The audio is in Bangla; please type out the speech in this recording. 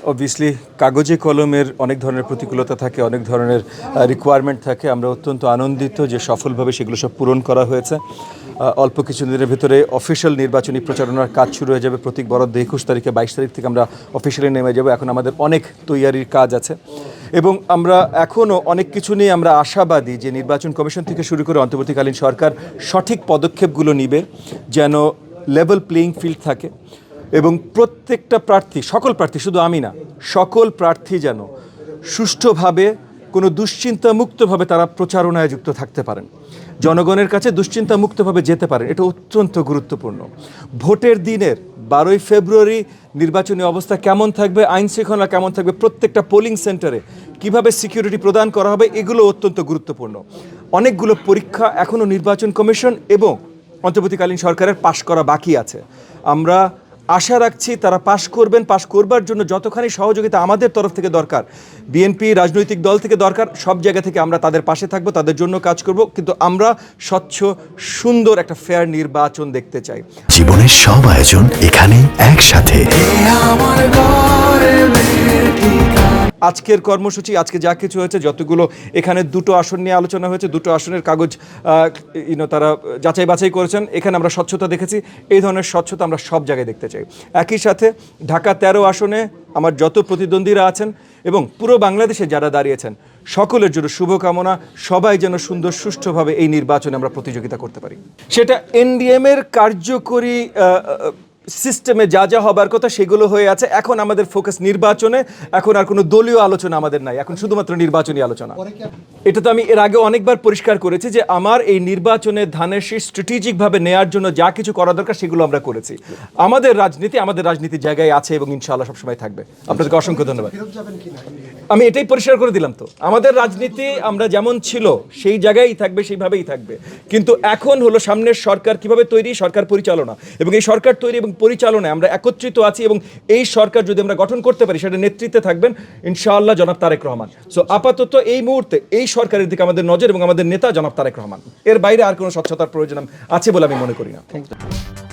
অবভিয়াসলি কাগজে কলমের অনেক ধরনের প্রতিকূলতা থাকে, অনেক ধরনের রিকোয়ারমেন্ট থাকে। আমরা অত্যন্ত আনন্দিত যে সফলভাবে সেগুলো সব পূরণ করা হয়েছে। অল্প কিছুদিনের ভিতরে অফিসিয়াল নির্বাচনী প্রচারণার কাজ শুরু হয়ে যাবে। প্রতীক বরাদ্দ 21 তারিখে, 22 তারিখ থেকে আমরা অফিসিয়ালি নেমে যাব। এখন আমাদের অনেক তৈয়ারির কাজ আছে এবং আমরা এখনও অনেক কিছু নিয়ে আমরা আশাবাদী যে নির্বাচন কমিশন থেকে শুরু করে অন্তর্বর্তীকালীন সরকার সঠিক পদক্ষেপগুলো নিবে যেন লেভেল প্লেয়িং ফিল্ড থাকে এবং প্রত্যেকটা প্রার্থী, সকল প্রার্থী, শুধু আমি না, সকল প্রার্থী যেন সুষ্ঠুভাবে কোনো দুশ্চিন্তামুক্তভাবে তারা প্রচারণায় যুক্ত থাকতে পারেন, জনগণের কাছে দুশ্চিন্তামুক্তভাবে যেতে পারেন। এটা অত্যন্ত গুরুত্বপূর্ণ। ভোটের দিনের 12ই ফেব্রুয়ারি নির্বাচনী অবস্থা কেমন থাকবে, আইন শৃঙ্খলা কেমন থাকবে, প্রত্যেকটা পোলিং সেন্টারে কিভাবে সিকিউরিটি প্রদান করা হবে, এগুলো অত্যন্ত গুরুত্বপূর্ণ। অনেকগুলো পরীক্ষা এখনও নির্বাচন কমিশন এবং অন্তর্বর্তীকালীন সরকারের পাশ করা বাকি আছে। আমরা আশা রাখছি তারা পাশ করবেন। পাশ করবার জন্য যতখানি সহযোগিতা আমাদের তরফ থেকে দরকার, বিএনপি রাজনৈতিক দল থেকে দরকার, সব জায়গা থেকে আমরা তাদের পাশে থাকবো, তাদের জন্য কাজ করব। কিন্তু আমরা স্বচ্ছ, সুন্দর একটা ফেয়ার নির্বাচন দেখতে চাই। জীবনের সব আয়োজন এখানে একসাথে। আজকের কর্মসূচি, আজকে যা কিছু হয়েছে, যতগুলো এখানে দুটো আসন নিয়ে আলোচনা হয়েছে, দুটো আসনের কাগজ তারা যাচাই বাছাই করেছেন। এখানে আমরা স্বচ্ছতা দেখেছি। এই ধরনের স্বচ্ছতা আমরা সব জায়গায় দেখতে চাই। একই সাথে ঢাকা 13 আসনে আমার যত প্রতিদ্বন্দ্বীরা আছেন এবং পুরো বাংলাদেশে যারা দাঁড়িয়েছেন, সকলের জন্য শুভকামনা। সবাই যেন সুন্দর সুষ্ঠুভাবে এই নির্বাচনে আমরা প্রতিযোগিতা করতে পারি। সেটা এনডিএমের কার্যকরী সিস্টেমে যা যা হবার কথা সেগুলো হয়ে আছে। এখন আমাদের ফোকাস নির্বাচনে। এখন আর কোনো দলীয় আলোচনা আমাদের নাই, এখন শুধুমাত্র নির্বাচনী আলোচনা। এটা তো আমি এর আগে অনেকবার পরিষ্কার করেছি যে আমার এই নির্বাচনে ধানের শীষ স্ট্র্যাটেজিকভাবে নেওয়ার জন্য যা কিছু করা দরকার সেগুলো আমরা করেছি। আমাদের রাজনীতির জায়গায় আছে এবং ইনশাআল্লাহ সবসময় থাকবে। আপনাদেরকে অসংখ্য ধন্যবাদ। আমি এটাই পরিষ্কার করে দিলাম তো, আমাদের রাজনীতি আমরা যেমন ছিল সেই জায়গায় থাকবে, সেইভাবেই থাকবে। কিন্তু এখন হলো সামনের সরকার কিভাবে তৈরি, সরকার পরিচালনা, এবং এই সরকার তৈরি এবং পরিচালনায় আমরা একত্রিত আছি এবং এই সরকার যদি আমরা গঠন করতে পারি সেটা নেতৃত্বে থাকবেন ইনশাআল্লাহ জনাব তারেক রহমান। সো আপাতত এই মুহূর্তে এই সরকারের দিকে আমাদের নজর এবং আমাদের নেতা জনাব তারেক রহমান। এর বাইরে আর কোনো স্বচ্ছতার প্রয়োজন আছে বলে আমি মনে করি না। Thank you.